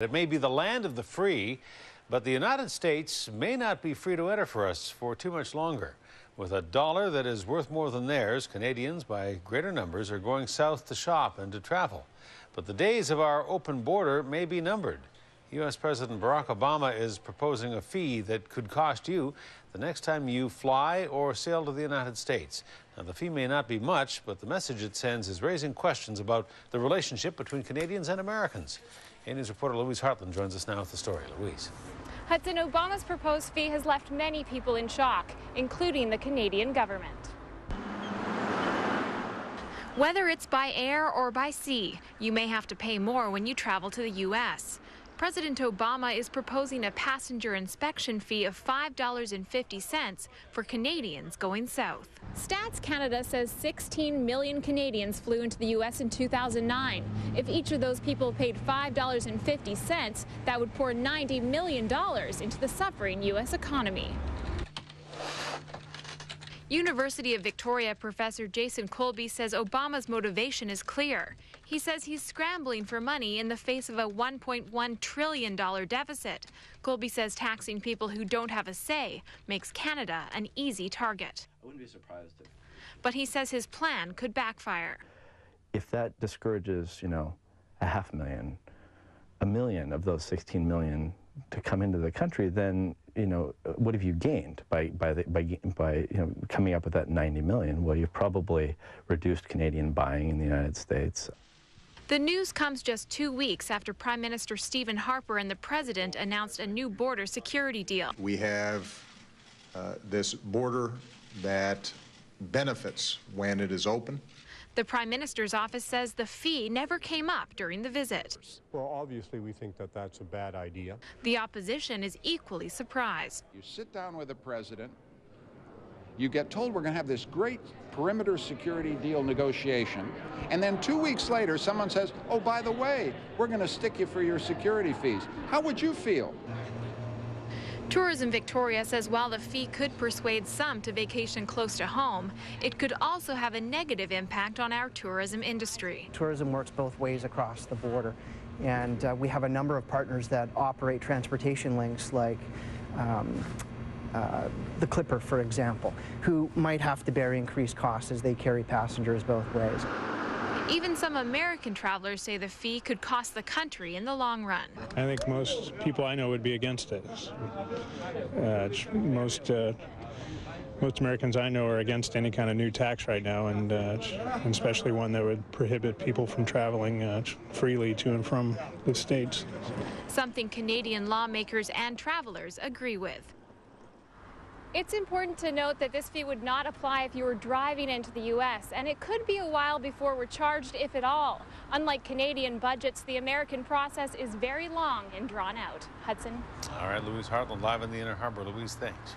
It may be the land of the free, but the United States may not be free to enter for us for too much longer. With a dollar that is worth more than theirs, Canadians, by greater numbers, are going south to shop and to travel. But the days of our open border may be numbered. U.S. President Barack Obama is proposing a fee that could cost you the next time you fly or sail to the United States. Now, the fee may not be much, but the message it sends is raising questions about the relationship between Canadians and Americans. A-News reporter Louise Hartland joins us now with the story. Louise. Hudson, Obama's proposed fee has left many people in shock, including the Canadian government. Whether it's by air or by sea, you may have to pay more when you travel to the U.S. President Obama is proposing a passenger inspection fee of $5.50 for Canadians going south. Stats Canada says 16 million Canadians flew into the U.S. in 2009. If each of those people paid $5.50, that would pour $90 million into the suffering U.S. economy. University of Victoria professor Jason Colby says Obama's motivation is clear. He says he's scrambling for money in the face of a $1.1 trillion deficit. Colby says taxing people who don't have a say makes Canada an easy target. I wouldn't be surprised if. But he says his plan could backfire. If that discourages, 500,000, 1 million of those 16 million to come into the country, then what have you gained by coming up with that 90 million? Well, you've probably reduced Canadian buying in the United States. The news comes just 2 weeks after Prime Minister Stephen Harper and the President announced a new border security deal. We have this border that benefits when it is open. The Prime Minister's office says the fee never came up during the visit. Well, obviously, we think that that's a bad idea. The opposition is equally surprised. You sit down with the president, you get told we're going to have this great perimeter security deal negotiation, and then 2 weeks later, someone says, oh, by the way, we're going to stick you for your security fees. How would you feel? Tourism Victoria says while the fee could persuade some to vacation close to home, it could also have a negative impact on our tourism industry. Tourism works both ways across the border, and we have a number of partners that operate transportation links like the Clipper, for example, who might have to bear increased costs as they carry passengers both ways. Even some American travelers say the fee could cost the country in the long run. I think most people I know would be against it. Most Americans I know are against any kind of new tax right now, and especially one that would prohibit people from traveling freely to and from the States. Something Canadian lawmakers and travelers agree with. It's important to note that this fee would not apply if you were driving into the U.S., and it could be a while before we're charged, if at all. Unlike Canadian budgets, the American process is very long and drawn out. Hudson. All right, Louise Hartland live in the Inner Harbor. Louise, thanks.